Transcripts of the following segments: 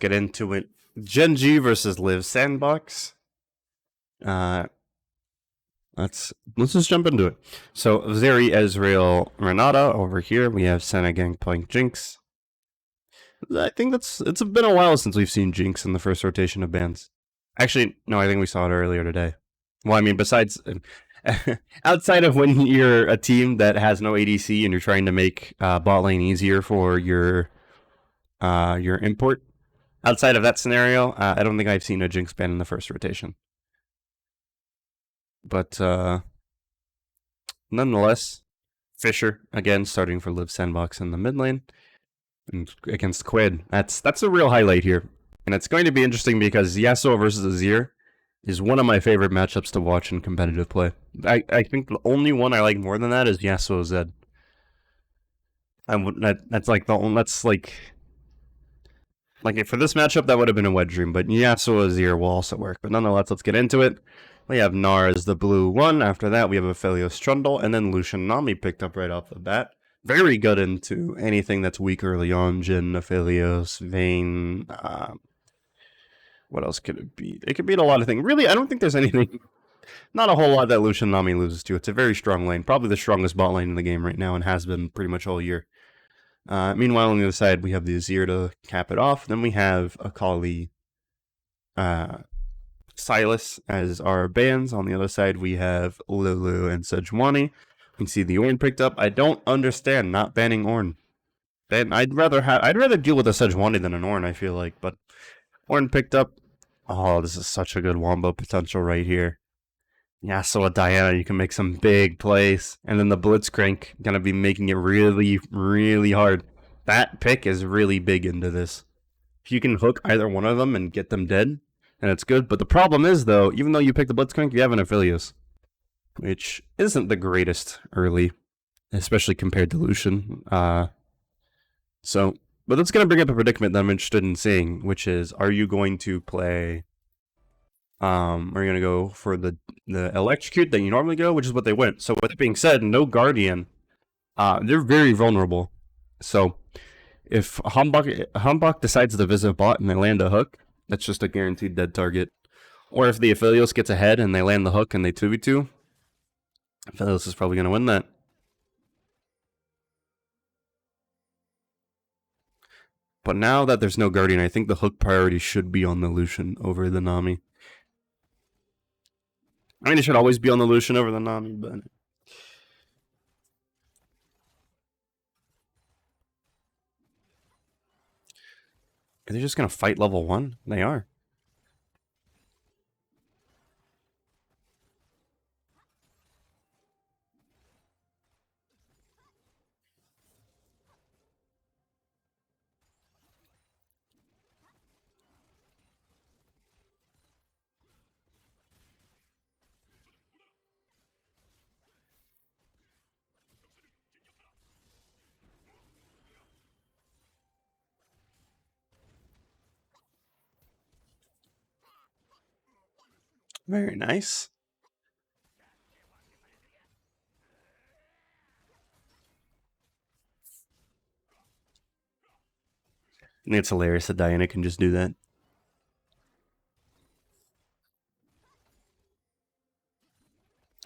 get into it. GenG versus Liiv Sandbox. Let's just jump into it. So Zeri, Ezreal, Renata over here. We have Senegang playing Jinx. I think it's been a while since we've seen Jinx in the first rotation of bans. Actually, no, I think we saw it earlier today. Well, I mean, besides, outside of when you're a team that has no ADC and you're trying to make bot lane easier for your import. Outside of that scenario, I don't think I've seen a Jinx ban in the first rotation. But nonetheless, Fisher again starting for Liiv Sandbox in the mid lane and against Quid. That's a real highlight here, and it's going to be interesting because Yasuo versus Azir is one of my favorite matchups to watch in competitive play. I think the only one I like more than that is Yasuo Zed. That's like for this matchup that would have been a wet dream, but Yasuo Azir will also work. But nonetheless, let's get into it. We have Gnar as the blue one. After that, we have Aphelios Trundle, and then Lucian Nami picked up right off the bat. Very good into anything that's weak early on. Jhin, Aphelios, Vayne. What else could it beat? It could beat a lot of things. Really, I don't think there's anything. Not a whole lot that Lucian Nami loses to. It's a very strong lane. Probably the strongest bot lane in the game right now and has been pretty much all year. Meanwhile, on the other side, we have the Azir to cap it off. Then we have Akali, Silas as our bans. On the other side, we have Lulu and Sejuani. You can see the Ornn picked up. I don't understand not banning Ornn. I'd rather deal with a Sejuani than an Ornn, I feel like. But Ornn picked up. Oh, this is such a good wombo potential right here. Yasuo Diana, you can make some big plays. And then the Blitzcrank gonna be making it really, really hard. That pick is really big into this. If you can hook either one of them and get them dead, then it's good. But the problem is, though, even though you pick the Blitzcrank, you have an Aphelios, which isn't the greatest early, especially compared to Lucian. But that's gonna bring up a predicament that I'm interested in seeing, which is, are you going to play... are you going to go for the electrocute that you normally go, which is what they went. So with that being said, no Guardian. They're very vulnerable. So if Humbok decides to visit bot and they land a hook, that's just a guaranteed dead target. Or if the Aphelios gets ahead and they land the hook and they 2v2, Aphelios is probably going to win that. But now that there's no Guardian, I think the hook priority should be on the Lucian over the Nami. I mean, it should always be on the Lucian over the Nami, but... Are they just going to fight level 1? They are. Very nice. I think it's hilarious that Diana can just do that.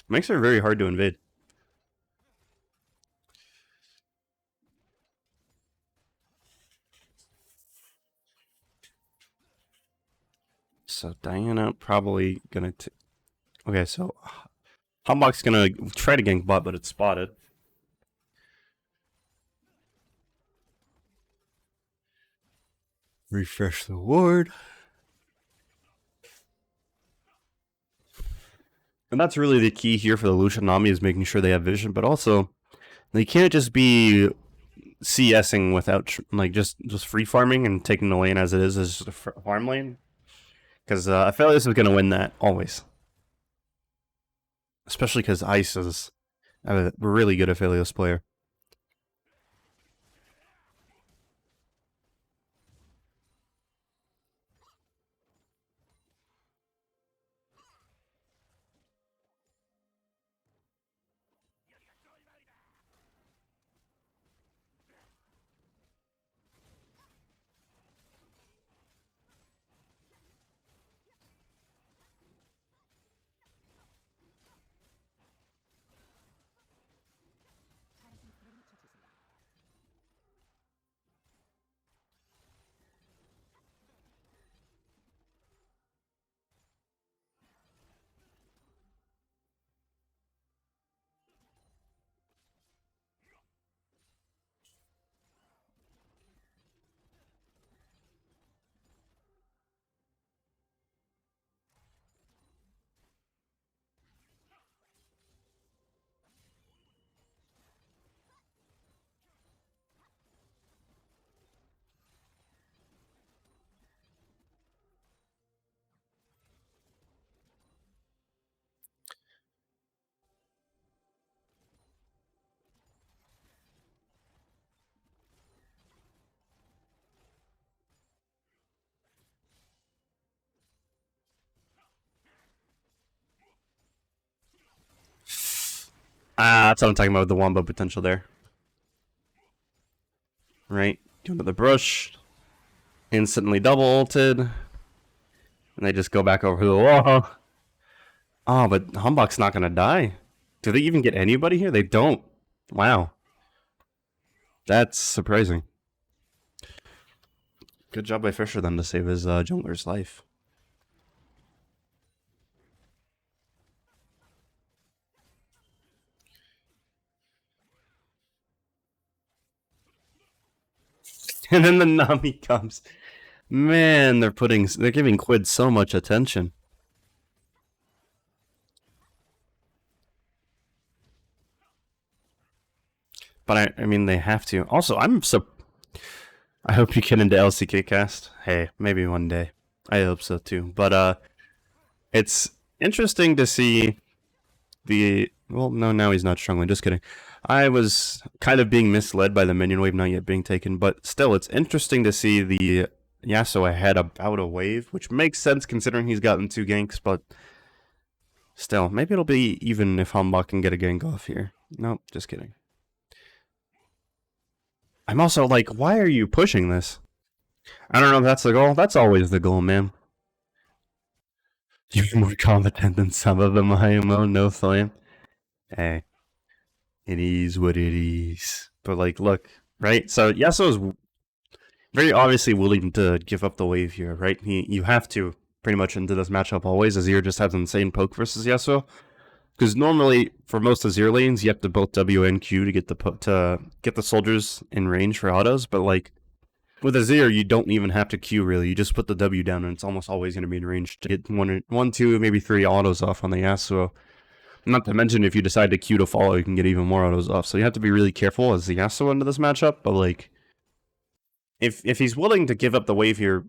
Makes her very hard to invade. So Diana probably gonna... Okay, so... Humbok's gonna try to gank bot, but it's spotted. Refresh the ward. And that's really the key here for the Lucian Nami, is making sure they have vision, but also they can't just be CSing without like just free farming and taking the lane as it is as just a farm lane. Because Aphelios is going to win that always. Especially because Ice is a really good Aphelios player. That's what I'm talking about with the wombo potential there. Right? Go to the brush. Instantly double ulted. And they just go back over the wall. Oh, but Humbok's not gonna die. Do they even get anybody here? They don't. Wow. That's surprising. Good job by Fisher then to save his jungler's life. And then the Nami comes. Man, they're giving Quid so much attention. But I mean, they have to. Also, I hope you get into LCK cast. Hey, maybe one day. I hope so too. But it's interesting to see the. Well, no, now he's not struggling. Just kidding. I was kind of being misled by the minion wave not yet being taken, but still, it's interesting to see the Yasuo ahead about a wave, which makes sense considering he's gotten 2 ganks, but still, maybe it'll be even if Humbok can get a gank off here. Nope, just kidding. I'm also like, why are you pushing this? I don't know if that's the goal. That's always the goal, man. You're more competent than some of them, IMO, no flame. Hey. It is what it is. But like, look, right? So Yasuo's very obviously willing to give up the wave here, right? You have to pretty much into this matchup always. Azir just has insane poke versus Yasuo. Because normally, for most Azir lanes, you have to both W and Q to get the soldiers in range for autos. But like with Azir, you don't even have to Q really. You just put the W down, and it's almost always going to be in range to get one, two, maybe 3 autos off on the Yasuo. Not to mention, if you decide to Q to follow, you can get even more autos off. So you have to be really careful as the Yasuo into this matchup. But like, if he's willing to give up the wave here,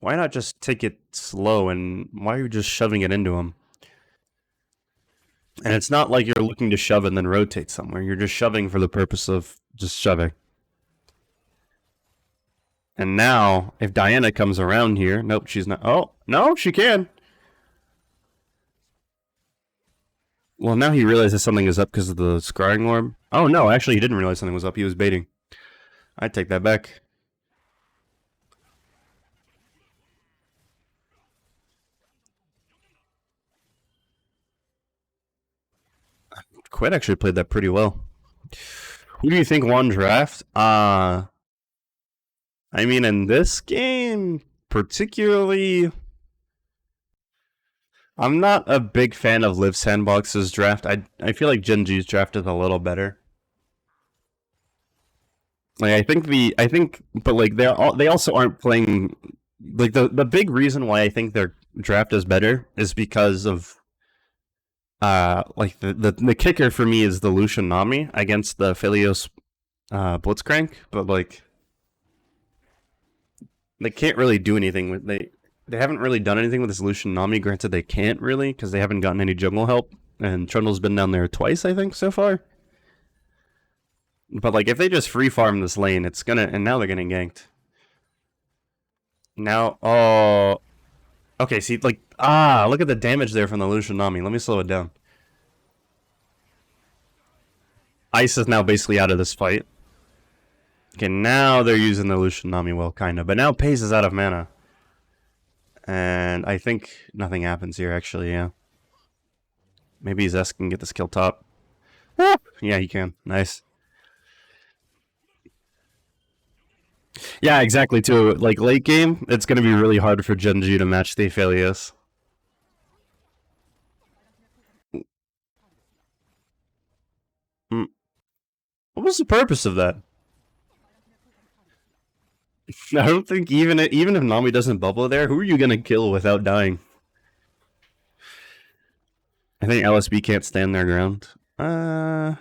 why not just take it slow? And why are you just shoving it into him? And it's not like you're looking to shove and then rotate somewhere. You're just shoving for the purpose of just shoving. And now, if Diana comes around here, nope, she's not. Oh, no, she can. Well, now he realizes something is up because of the scrying orb. Oh, no, actually, he didn't realize something was up. He was baiting. I take that back. Quid actually played that pretty well. Who do you think won draft? I mean, in this game, particularly, I'm not a big fan of Liiv Sandbox's draft. I feel like GenG's draft is a little better. Like but like they also aren't playing. Like the big reason why I think their draft is better is because of like the kicker for me is the Lucian Nami against the Philios Blitzcrank, but like they can't really do anything with they haven't really done anything with this Lucian Nami. Granted, they can't really because they haven't gotten any jungle help, and Trundle's been down there twice, I think, so far. But like if they just free farm this lane, it's gonna, and now they're getting ganked. Now, oh, okay. See, like look at the damage there from the Lucian Nami. Let me slow it down. Ice is now basically out of this fight. Okay, now they're using the Lucian Nami well, kinda. But now Pace is out of mana. And I think nothing happens here, actually, yeah. Maybe Zest can get this kill top. Yeah, he can. Nice. Yeah, exactly, too. Like, late game, it's going to be really hard for GenG to match the Aphelios. What was the purpose of that? I don't think even if Nami doesn't bubble there, who are you going to kill without dying? I think LSB can't stand their ground. Oh,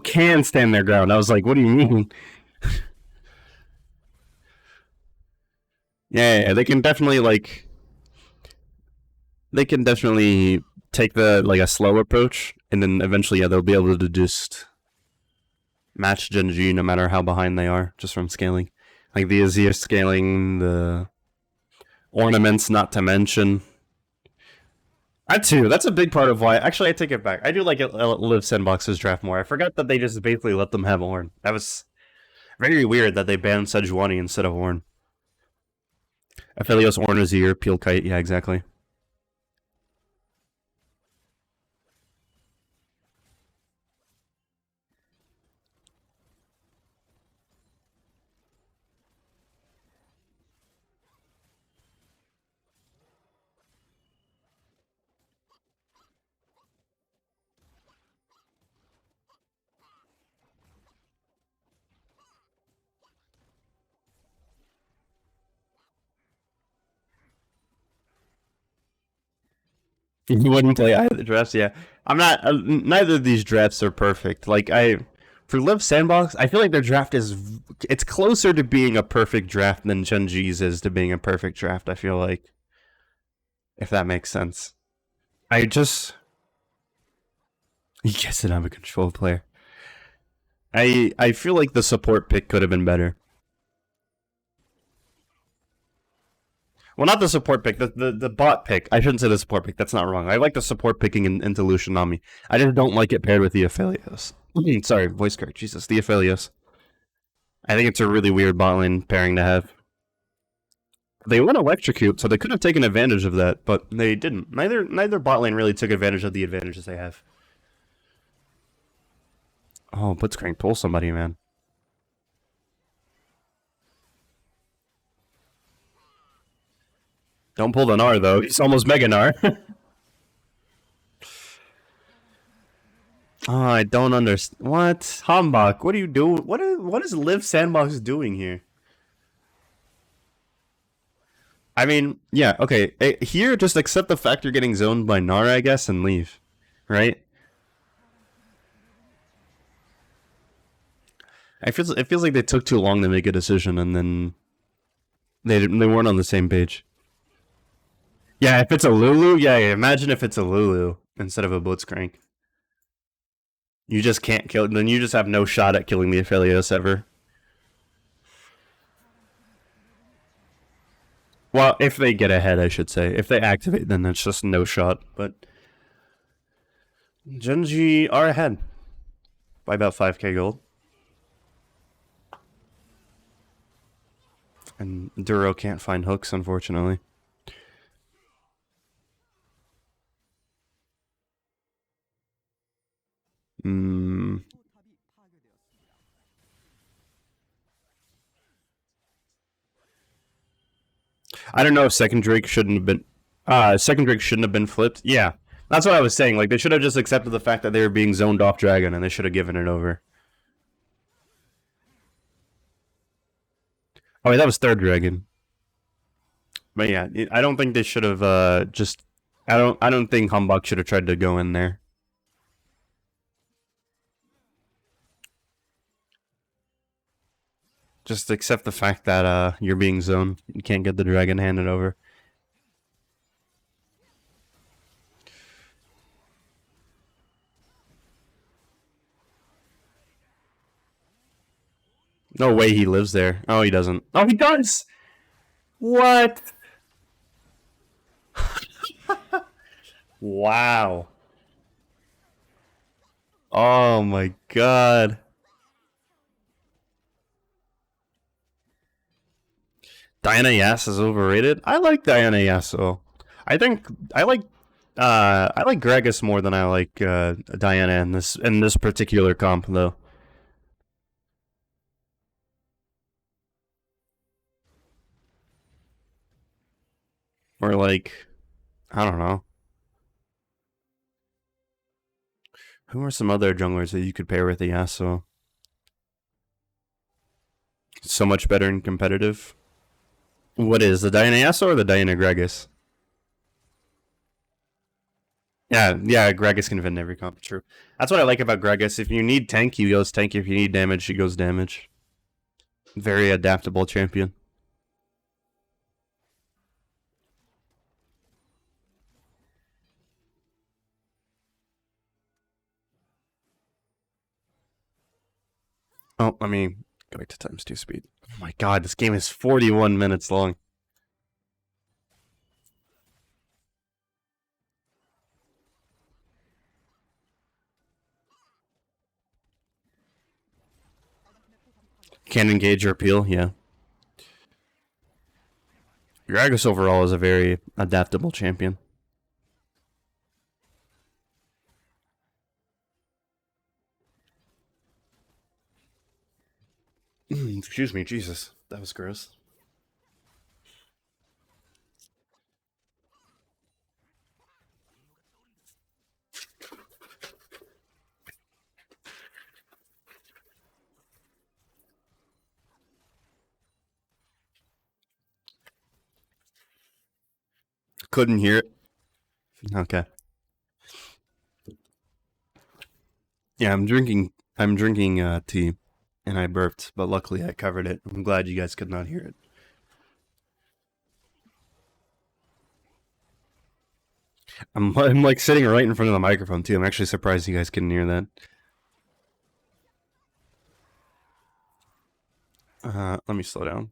can stand their ground. I was like, what do you mean? Yeah, they can definitely like. They can definitely take the like a slow approach, and then eventually, yeah, they'll be able to just. match GenG no matter how behind they are, just from scaling. Like the Azir scaling, the ornaments, not to mention. I too. That's a big part of why. Actually, I take it back. I do like Liiv Sandbox's draft more. I forgot that they just basically let them have Ornn. That was very weird that they banned Sejuani instead of Ornn. Aphelios, Ornn, Azir, Peel Kite. Yeah, exactly. You wouldn't play either drafts, yeah. I'm not. Neither of these drafts are perfect. Like for Liiv Sandbox, I feel like their draft is. It's closer to being a perfect draft than GenG's is to being a perfect draft. I feel like, if that makes sense. I just. Yes, and I'm a control player. I feel like the support pick could have been better. Well, not the support pick, the bot pick. I shouldn't say the support pick. That's not wrong. I like the support picking into Lucianami. I just don't like it paired with the Aphelios. Sorry, voice crack. Jesus, the Aphelios. I think it's a really weird bot lane pairing to have. They went electrocute, so they could have taken advantage of that, but they didn't. Neither bot lane really took advantage of the advantages they have. Oh, Blitzcrank, pull somebody, man. Don't pull the Gnar, though. He's almost Mega Gnar. Oh, I don't understand. What? Hambach, what are you doing? What is Liiv Sandbox doing here? I mean, yeah, okay. Here, just accept the fact you're getting zoned by Gnar, I guess, and leave. Right? It feels like they took too long to make a decision, and then they weren't on the same page. Yeah, if it's a Lulu, yeah, imagine if it's a Lulu instead of a Blitzcrank. You just can't kill. Then you just have no shot at killing the Aphelios ever. Well, if they get ahead, I should say. If they activate, then it's just no shot. But GenG are ahead by about 5k gold. And Duro can't find hooks, unfortunately. I don't know if second Drake shouldn't have been. Second Drake shouldn't have been flipped. Yeah, that's what I was saying. Like they should have just accepted the fact that they were being zoned off Dragon, and they should have given it over. Oh, wait, that was third Dragon. But yeah, I don't think they should have just. I don't think Humbug should have tried to go in there. Just accept the fact that you're being zoned. You can't get the dragon handed over. No way he lives there. Oh, he doesn't. Oh, he does! What? Wow. Oh my god. Diana Yass is overrated. I like Diana Yasuo. I think I like Gragas more than I like Diana in this particular comp though. Or like I don't know. Who are some other junglers that you could pair with the Yasuo? So much better and competitive. What is the Diana Yasuo or the Diana Gragas? Yeah, Gragas can win every comp. True. That's what I like about Gragas. If you need tank, he goes tank. If you need damage, he goes damage. Very adaptable champion. Oh, let me go back to ×2 speed. Oh my god, this game is 41 minutes long. Can't engage or appeal, yeah. Gragas overall is a very adaptable champion. Excuse me, Jesus. That was gross. Couldn't hear it. Okay. Yeah, I'm drinking tea, and I burped, but luckily I covered it. I'm glad you guys could not hear it. I'm like sitting right in front of the microphone too. I'm actually surprised you guys couldn't hear that. Let me slow down.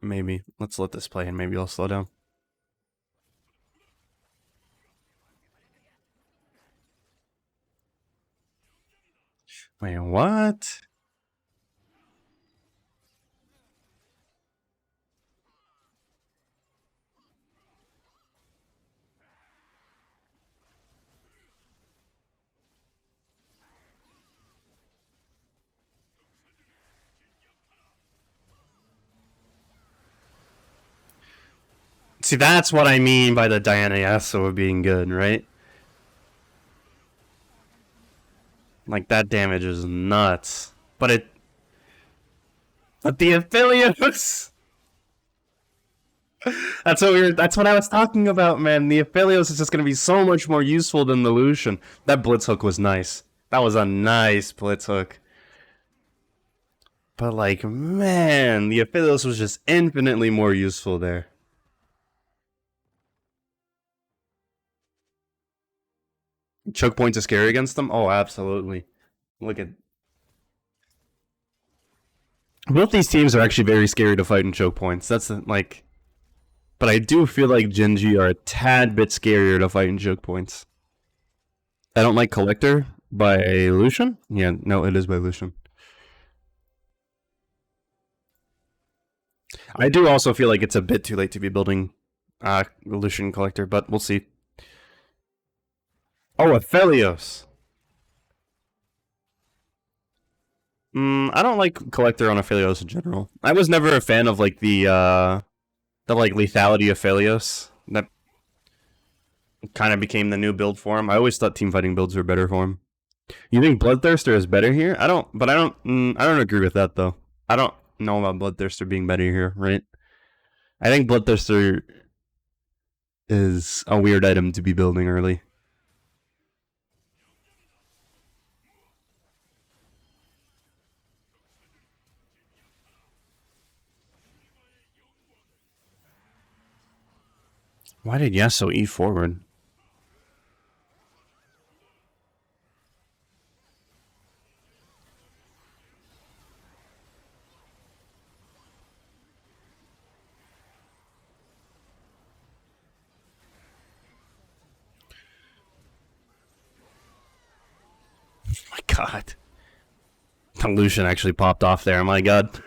Maybe. Let's let this play and maybe I'll slow down. Wait, what? See, that's what I mean by the Diana Yasuo being good, right? Like, that damage is nuts. But the Aphelios! That's what I was talking about, man. The Aphelios is just gonna be so much more useful than the Lucian. That blitz hook was nice. That was a nice blitz hook. But like, man, the Aphelios was just infinitely more useful there. Choke points are scary against them? Oh, absolutely. Look at... Both these teams are actually very scary to fight in choke points. That's like... But I do feel like GenG are a tad bit scarier to fight in choke points. I don't like Collector by Lucian? Yeah, no, it is by Lucian. I do also feel like it's a bit too late to be building Lucian Collector, but we'll see. Oh, Aphelios. I don't like Collector on Aphelios in general. I was never a fan of like the like lethality of Aphelios. That kind of became the new build for him. I always thought team fighting builds were better for him. You think Bloodthirster is better here? I don't agree with that though. I don't know about Bloodthirster being better here, right? I think Bloodthirster is a weird item to be building early. Why did Yasuo E forward? Oh my god. The Lucian actually popped off there, my god.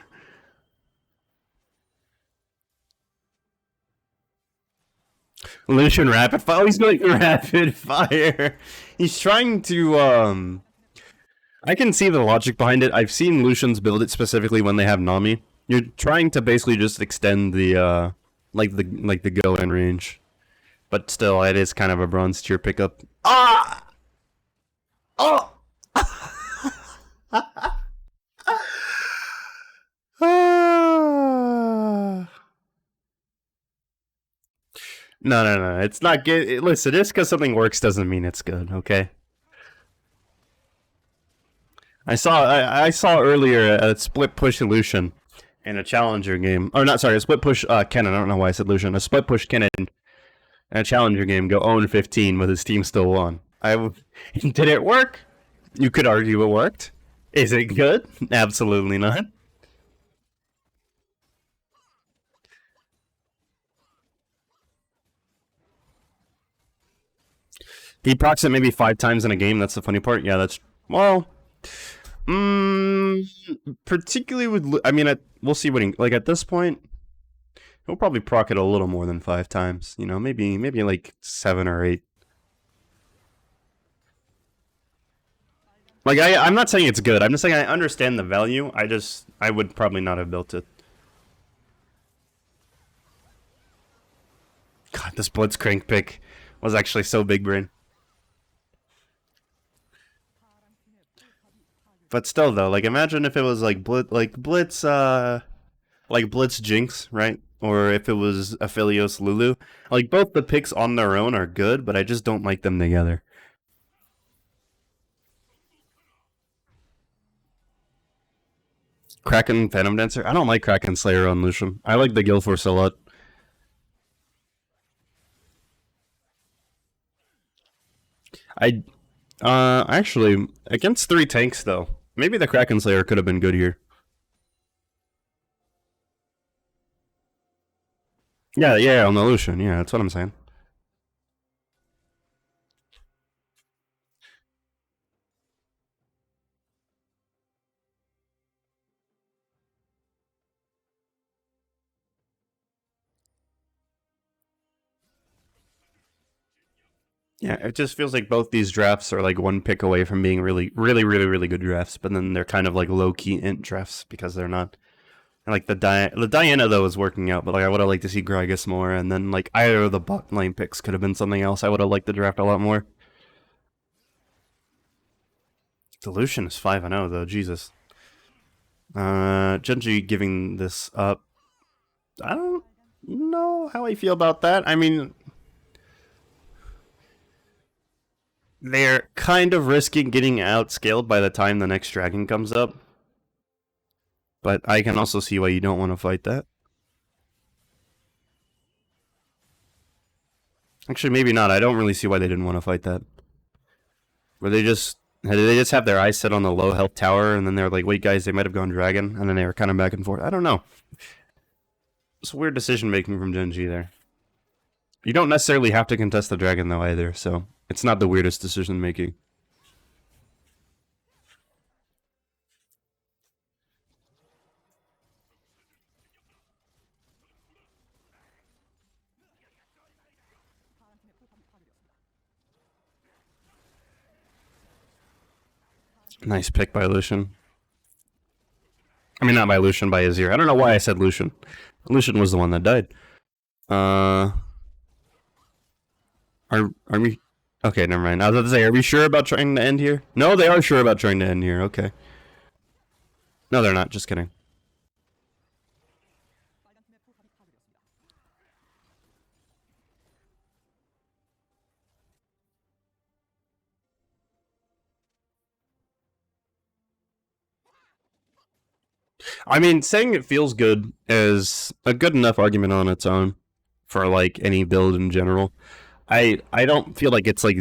Lucian rapid fire. Oh, he's going rapid fire. He's trying to I can see the logic behind it. I've seen Lucians build it specifically when they have Nami. You're trying to basically just extend the like the go in range. But still, it is kind of a bronze tier pickup. Ah! Oh! No. It's not good. Listen, just because something works doesn't mean it's good, okay? I saw earlier a split push Lucian in a challenger game. Or not, sorry, a split push Kennen. I don't know why I said Lucian. A split push Kennen in a challenger game go 0-15 with his team still won. Did it work? You could argue it worked. Is it good? Absolutely not. He procs it maybe 5 times in a game. That's the funny part. Yeah, that's well. Mm, particularly with, I mean, we'll see what he, like at this point. He'll probably proc it a little more than 5 times. You know, maybe like 7 or 8. Like I'm not saying it's good. I'm just saying I understand the value. I would probably not have built it. God, this Blitzcrank pick was actually so big brain. But still, though, like imagine if it was like Blitz Jinx, right? Or if it was Aphelios Lulu. Like both the picks on their own are good, but I just don't like them together. Kraken Phantom Dancer. I don't like Kraken Slayer on Lucian. I like the Gilforce a lot. I actually against 3 tanks though. Maybe the Kraken Slayer could have been good here. Yeah, on the Lucian. Yeah, that's what I'm saying. Yeah, it just feels like both these drafts are like one pick away from being really good drafts, but then they're kind of like low key int drafts because they're not. Like the Diana though is working out, but like I would have liked to see Gragas more, and then like either of the bot lane picks could have been something else. I would have liked the draft a lot more. Delusion is 5-0 though, Jesus. GenG giving this up. I don't know how I feel about that. I mean, they're kind of risking getting outscaled by the time the next dragon comes up. But I can also see why you don't want to fight that. Actually, maybe not. I don't really see why they didn't want to fight that. Were they just did they just have their eyes set on the low health tower, and then they're like, "Wait, guys, they might have gone dragon," and then they were kind of back and forth. I don't know. It's weird decision making from GenG there. You don't necessarily have to contest the dragon though either, so it's not the weirdest decision making. Nice pick by Lucian. I mean, not by Lucian, by Azir. I don't know why I said Lucian. Lucian was the one that died. Are we? Okay, never mind. I was about to say, are we sure about trying to end here? No, they are sure about trying to end here. Okay. No, they're not. Just kidding. I mean, saying it feels good is a good enough argument on its own for like any build in general. I don't feel like it's like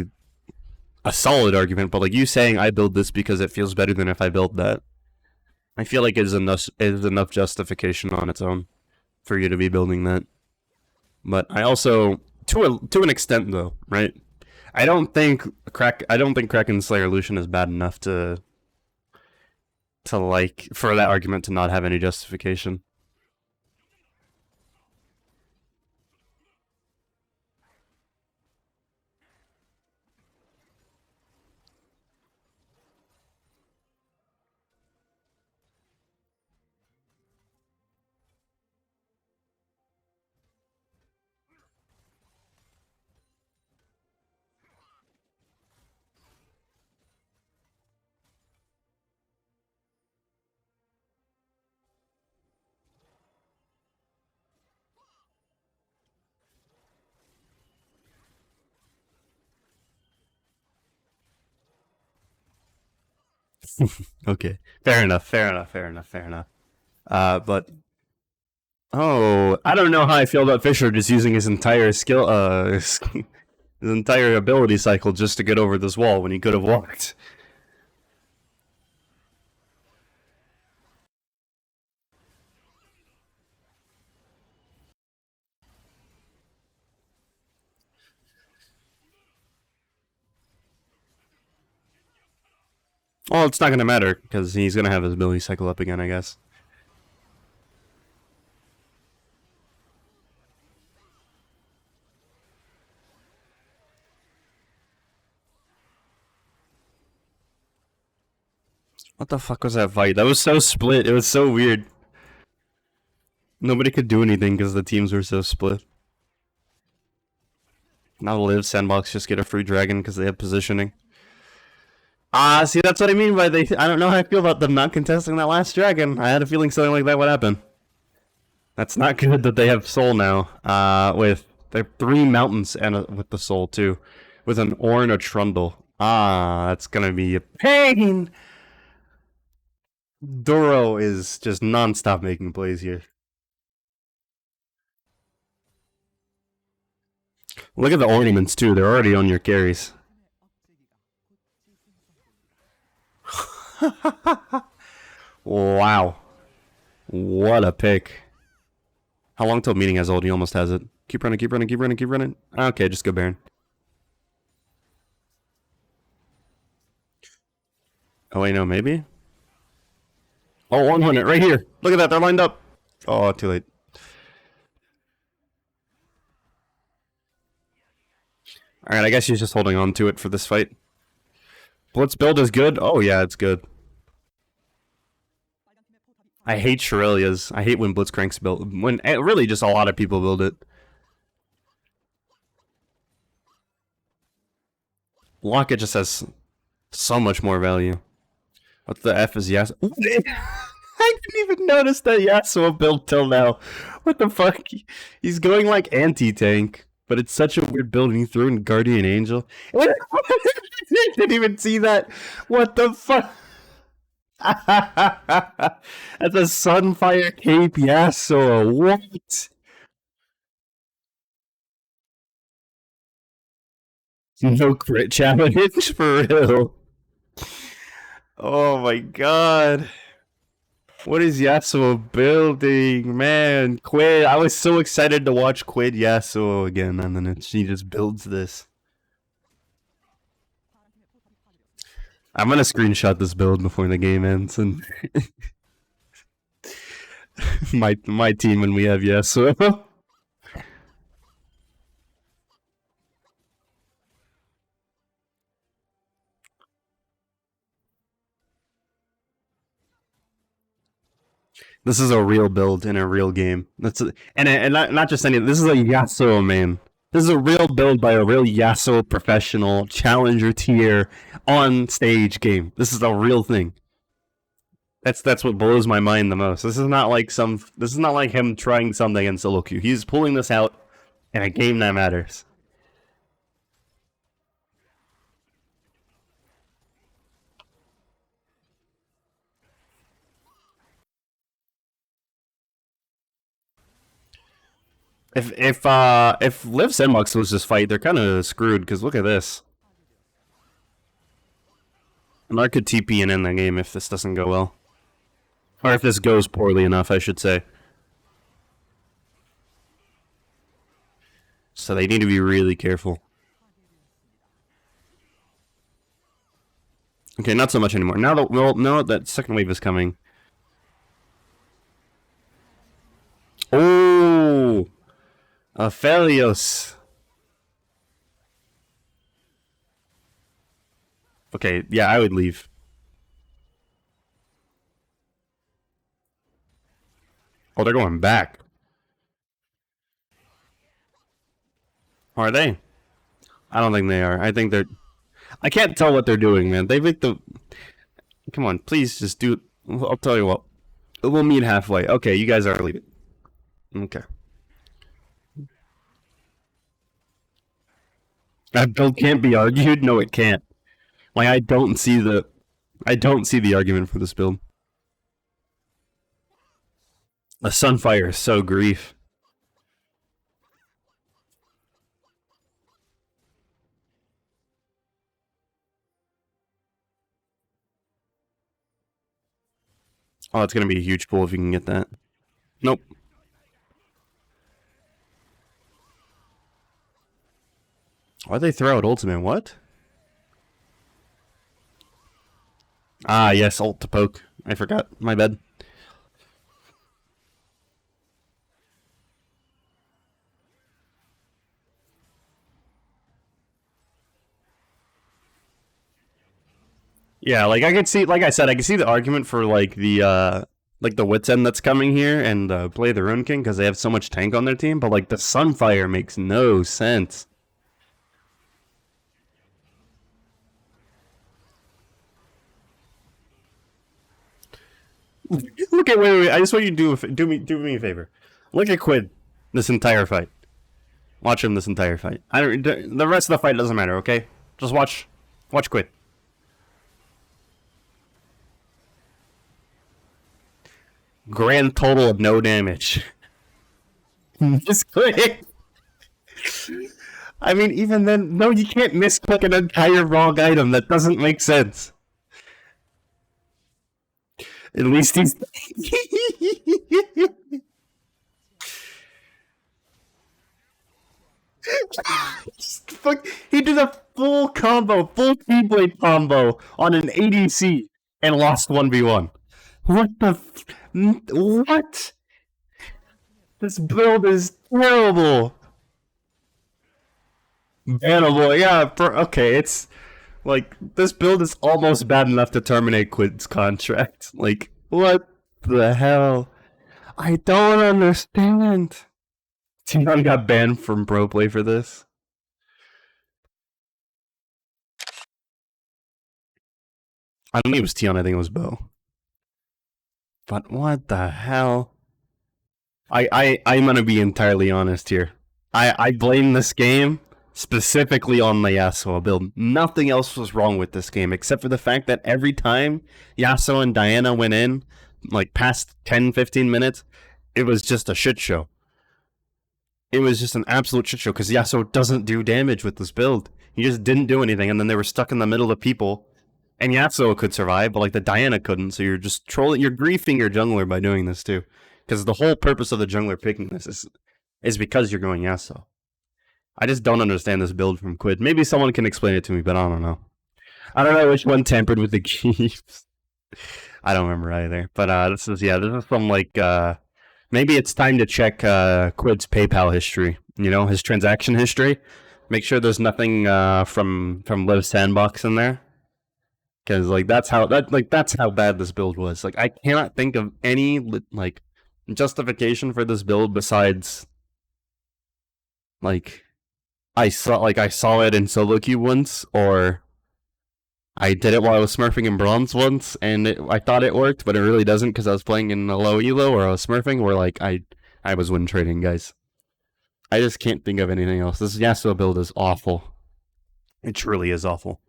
a solid argument, but like you saying I build this because it feels better than if I built that. I feel like it is enough justification on its own for you to be building that. But I also to an extent though, right? I don't think Kraken Slayer Lucian is bad enough to like for that argument to not have any justification. Okay, fair enough, fair enough, fair enough, fair enough. But I don't know how I feel about Fisher just using his entire skill, his entire ability cycle just to get over this wall when he could have walked. Well, it's not gonna matter because he's gonna have his ability cycle up again, I guess. What the fuck was that fight? That was so split. It was so weird. Nobody could do anything because the teams were so split. Now Liiv Sandbox just get a free dragon because they have positioning. See, that's what I mean by they. I don't know how I feel about them not contesting that last dragon. I had a feeling something like that would happen. That's not good that they have soul now. With they have 3 mountains and with the soul too, with an Ornn and a Trundle. That's gonna be a pain. Doro is just non-stop making plays here. Look at the ornaments too. They're already on your carries. Wow. What a pick. How long till meeting has ult? He almost has it. Keep running, keep running, keep running, keep running. Okay, just go Baron. Oh wait, no, maybe? Oh, 100, right here. Look at that, they're lined up. Oh, too late. Alright, I guess he's just holding on to it for this fight. Blitz build is good? Oh yeah, it's good. I hate Shirelia's. I hate when Blitzcrank's built. When really just a lot of people build it. Locket just has so much more value. What the F is Yasuo? I didn't even notice that Yasuo build till now. What the fuck? He's going like anti-tank, but it's such a weird build, and he threw in Guardian Angel. I didn't even see that. What the fuck? That's a Sunfire Cape Yasuo. What? No crit challenge for real. Oh my god. What is Yasuo building? Man, Quid. I was so excited to watch Quid Yasuo again, and then she just builds this. I'm gonna screenshot this build before the game ends, and my team when we have Yasuo. This is a real build in a real game. And not just any. This is a Yasuo main. This is a real build by a real Yasuo professional challenger tier on stage game. This is a real thing. That's what blows my mind the most. This is not like him trying something in solo queue. He's pulling this out in a game that matters. If Liiv Sandbox loses this fight, they're kind of screwed because look at this. And I could TP and end the game if this doesn't go well. Or if this goes poorly enough, I should say. So they need to be really careful. Okay, not so much anymore. Now that second wave is coming. Oh, Aphelios. Okay, yeah, I would leave. Oh, they're going back. Are they? I don't think they are. I think they're. I can't tell what they're doing, man. They make the. Come on, please just do it. I'll tell you what. We'll meet halfway. Okay, you guys are leaving. Okay. That build can't be argued. No, it can't. Like I don't see the argument for this build. A Sunfire is so grief. Oh, it's gonna be a huge pull if you can get that. Nope. Why'd they throw out ultimate? What? Ah, yes, ult to poke. I forgot. My bad. Yeah, like I could see, like I said, I can see the argument for like the Wits End that's coming here and play the Rune King because they have so much tank on their team, but like the Sunfire makes no sense. Look at wait. I just want you to do me a favor. Look at Quid this entire fight. Watch him this entire fight. I don't. The rest of the fight doesn't matter. Okay, just watch Quid. Grand total of no damage. Just click. I mean, even then, no, you can't misclick an entire wrong item. That doesn't make sense. At least he's. Fuck, he did a full combo, full Keyblade combo on an ADC and lost 1v1. What the? What? This build is terrible. Bannable, yeah. Okay, it's like this build is almost bad enough to terminate Quid's contract. Like, what the hell? I don't understand. Tion got banned from pro play for this. I don't think it was Tion, I think it was Bo. But what the hell? I'm gonna be entirely honest here. I blame this game specifically on the Yasuo build. Nothing else was wrong with this game except for the fact that every time Yasuo and Diana went in, like past 10-15 minutes, it was just a shit show. It was just an absolute shit show because Yasuo doesn't do damage with this build. He just didn't do anything, and then they were stuck in the middle of people. And Yasuo could survive, but like the Diana couldn't. So you're just trolling. You're griefing your jungler by doing this too, because the whole purpose of the jungler picking this is because you're going Yasuo. I just don't understand this build from Quid. Maybe someone can explain it to me, but I don't know. I don't know which one tampered with the keys. I don't remember either. But this is from like maybe it's time to check Quid's PayPal history. You know, his transaction history. Make sure there's nothing from Liiv Sandbox in there. Because like that's how bad this build was. Like I cannot think of any like justification for this build besides like I saw it in solo queue once, or I did it while I was smurfing in bronze once, and I thought it worked, but it really doesn't because I was playing in a low elo or I was smurfing, where like I was win trading, guys. I just can't think of anything else. This Yasuo build is awful. It truly is awful.